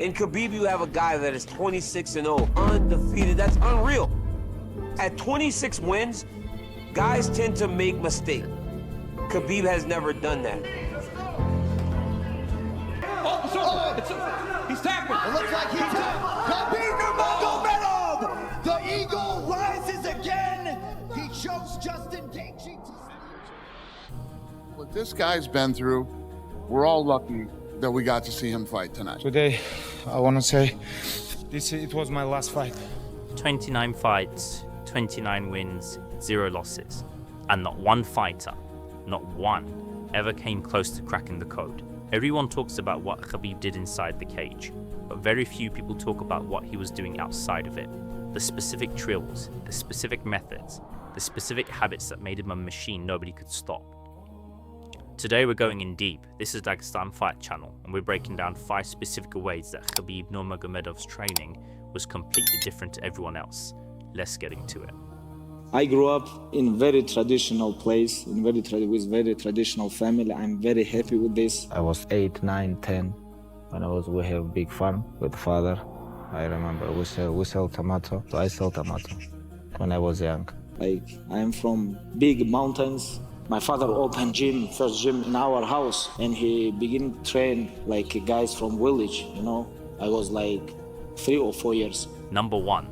In Khabib, you have a guy that is 26-0, undefeated. That's unreal. At 26 wins, guys tend to make mistakes. Khabib has never done that. He's tackling. It looks like he's Khabib Nurmagomedov! The eagle rises again. He chokes Justin Gaethje. What this guy's been through, we're all lucky that we got to see him fight tonight. Today, I want to say it was my last fight. 29 fights, 29 wins, 0 losses. And not one fighter, not one, ever came close to cracking the code. Everyone talks about what Khabib did inside the cage, but very few people talk about what he was doing outside of it. The specific drills, the specific methods, the specific habits that made him a machine nobody could stop. Today we're going in deep. This is Dagestan Fight Channel, and we're breaking down 5 specific ways that Khabib Nurmagomedov's training was completely different to everyone else. Let's get into it. I grew up in very traditional place, with very traditional family. I'm very happy with this. I was 8, 9, 10 when we have big farm with father. I remember we sell tomato. So I sell tomato when I was young. Like, I'm from big mountains. My father opened first gym in our house, and he began to train like guys from village, you know. I was like 3 or 4 years. Number 1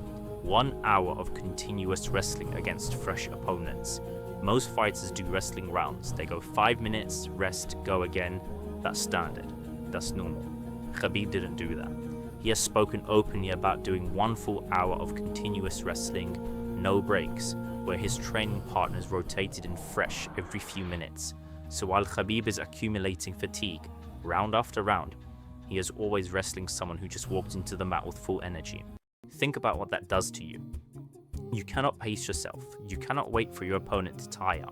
hour of continuous wrestling against fresh opponents. Most fighters do wrestling rounds. They go 5 minutes, rest, go again. That's standard. That's normal. Khabib didn't do that. He has spoken openly about doing 1 full hour of continuous wrestling, no breaks, where his training partners rotated in fresh every few minutes. So while Khabib is accumulating fatigue, round after round, he is always wrestling someone who just walked into the mat with full energy. Think about what that does to you. You cannot pace yourself. You cannot wait for your opponent to tire.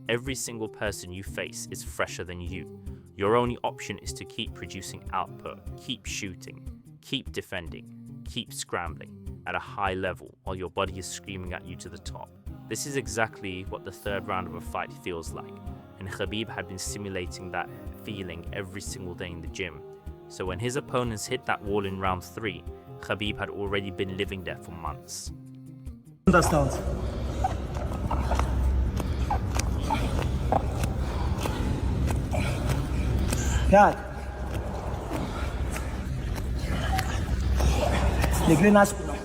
Every single person you face is fresher than you. Your only option is to keep producing output, keep shooting, keep defending, keep scrambling at a high level while your body is screaming at you to the top. This is exactly what the 3rd round of a fight feels like, and Khabib had been simulating that feeling every single day in the gym. So when his opponents hit that wall in round 3, Khabib had already been living there for months. Understand. Pjat. Legli na spину.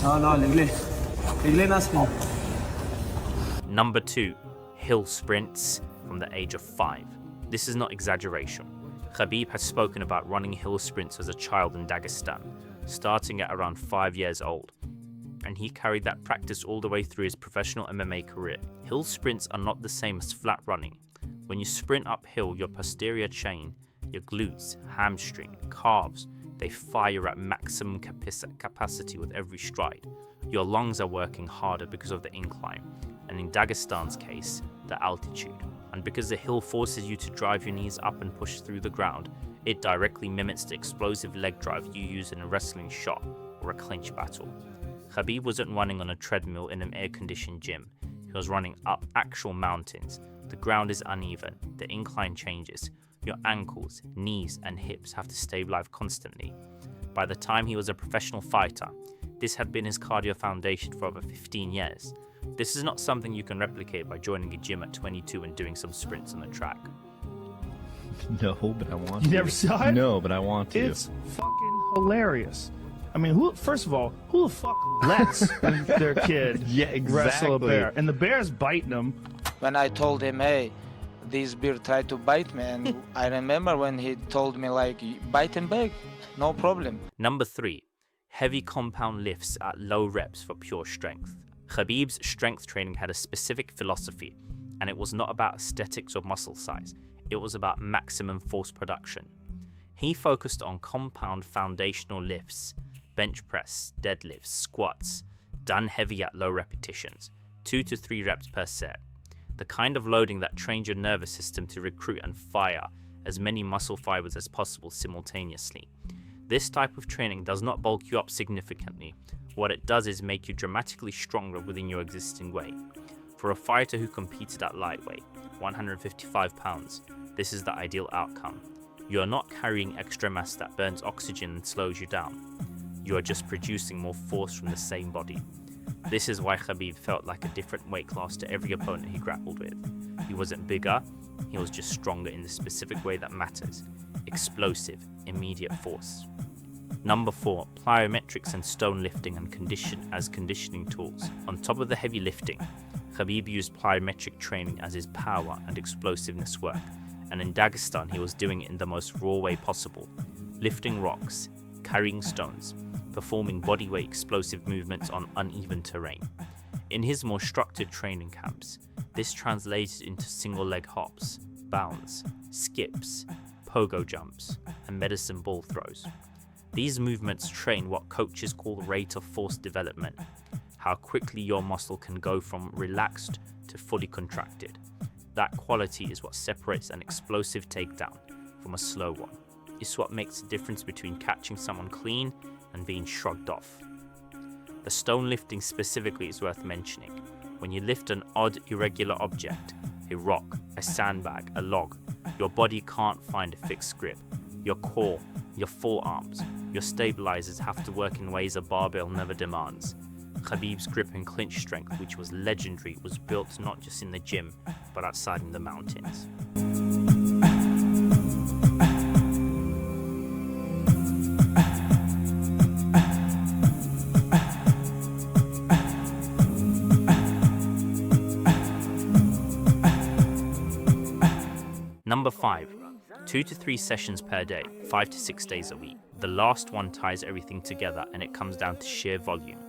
No, legli na spину. Number 2, hill sprints from the age of 5. This is not exaggeration. Khabib has spoken about running hill sprints as a child in Dagestan, starting at around 5 years old, and he carried that practice all the way through his professional MMA career. Hill sprints are not the same as flat running. When you sprint uphill, your posterior chain, your glutes, hamstring, calves, they fire at maximum capacity with every stride. Your lungs are working harder because of the incline, and in Dagestan's case, the altitude. And because the hill forces you to drive your knees up and push through the ground, it directly mimics the explosive leg drive you use in a wrestling shot or a clinch battle. Khabib wasn't running on a treadmill in an air-conditioned gym. He was running up actual mountains. The ground is uneven, the incline changes. Your ankles, knees, and hips have to stay alive constantly. By the time he was a professional fighter, this had been his cardio foundation for over 15 years. This is not something you can replicate by joining a gym at 22 and doing some sprints on the track. No, but I want to. You never saw it? No, but I want to. It's fucking hilarious. I mean, first of all, who the fuck lets their kid wrestle a bear? And the bear's biting them. When I told him, hey, this bear tried to bite me, and I remember when he told me, like, bite him back, no problem. Number 3, heavy compound lifts at low reps for pure strength. Khabib's strength training had a specific philosophy, and it was not about aesthetics or muscle size. It was about maximum force production. He focused on compound foundational lifts, bench press, deadlifts, squats, done heavy at low repetitions, 2 to 3 reps per set. The kind of loading that trains your nervous system to recruit and fire as many muscle fibers as possible simultaneously. This type of training does not bulk you up significantly. What it does is make you dramatically stronger within your existing weight. For a fighter who competed at lightweight, 155 pounds, This is the ideal outcome. You are not carrying extra mass that burns oxygen and slows you down. You are just producing more force from the same body. This is why Khabib felt like a different weight class to every opponent he grappled with. He wasn't bigger, he was just stronger in the specific way that matters. Explosive, immediate force. Number 4, plyometrics and stone lifting and conditioning tools. On top of the heavy lifting, Khabib used plyometric training as his power and explosiveness work, and in Dagestan he was doing it in the most raw way possible, lifting rocks, carrying stones, performing bodyweight explosive movements on uneven terrain. In his more structured training camps, this translated into single leg hops, bounds, skips, pogo jumps, and medicine ball throws. These movements train what coaches call rate of force development, how quickly your muscle can go from relaxed to fully contracted. That quality is what separates an explosive takedown from a slow one. It's what makes the difference between catching someone clean and being shrugged off. The stone lifting specifically is worth mentioning. When you lift an odd, irregular object, a rock, a sandbag, a log, your body can't find a fixed grip. Your core, your forearms, your stabilizers have to work in ways a barbell never demands. Khabib's grip and clinch strength, which was legendary, was built not just in the gym, but outside in the mountains. Number 5, 2 to 3 sessions per day, 5 to 6 days a week. The last one ties everything together and it comes down to sheer volume.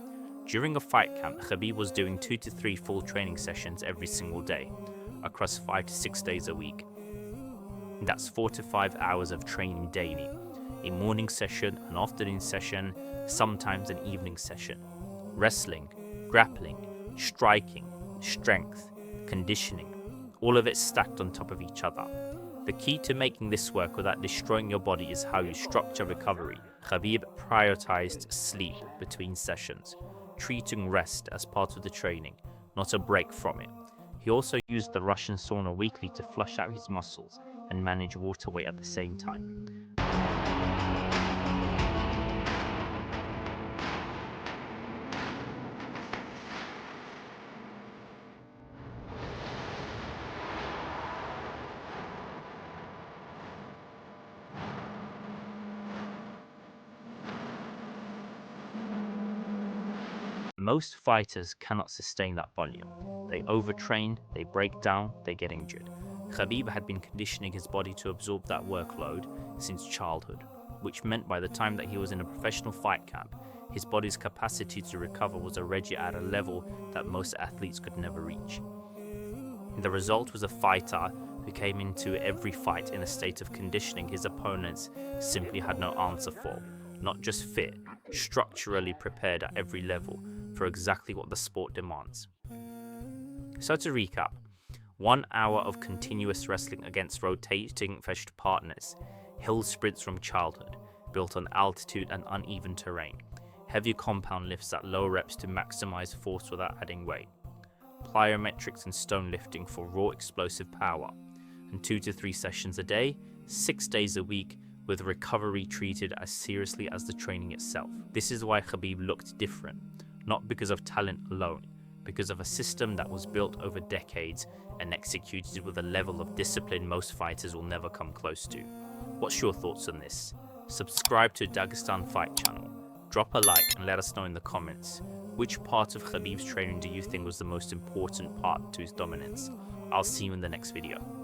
During a fight camp, Khabib was doing 2 to 3 full training sessions every single day, across 5 to 6 days a week. That's 4 to 5 hours of training daily. A morning session, an afternoon session, sometimes an evening session. Wrestling, grappling, striking, strength, conditioning, all of it stacked on top of each other. The key to making this work without destroying your body is how you structure recovery. Khabib prioritized sleep between sessions, treating rest as part of the training, not a break from it. He also used the Russian sauna weekly to flush out his muscles and manage water weight at the same time. Most fighters cannot sustain that volume. They overtrain, they break down, they get injured. Khabib had been conditioning his body to absorb that workload since childhood, which meant by the time that he was in a professional fight camp, his body's capacity to recover was already at a level that most athletes could never reach. The result was a fighter who came into every fight in a state of conditioning his opponents simply had no answer for. Not just fit, structurally prepared at every level for exactly what the sport demands. So to recap, 1 hour of continuous wrestling against rotating fetched partners, hill sprints from childhood, built on altitude and uneven terrain, heavy compound lifts at low reps to maximize force without adding weight, plyometrics and stone lifting for raw explosive power, and 2 to 3 sessions a day, 6 days a week, with recovery treated as seriously as the training itself. This is why Khabib looked different, not because of talent alone, because of a system that was built over decades and executed with a level of discipline most fighters will never come close to. What's your thoughts on this? Subscribe to Dagestan Fight channel, drop a like and let us know in the comments. Which part of Khabib's training do you think was the most important part to his dominance? I'll see you in the next video.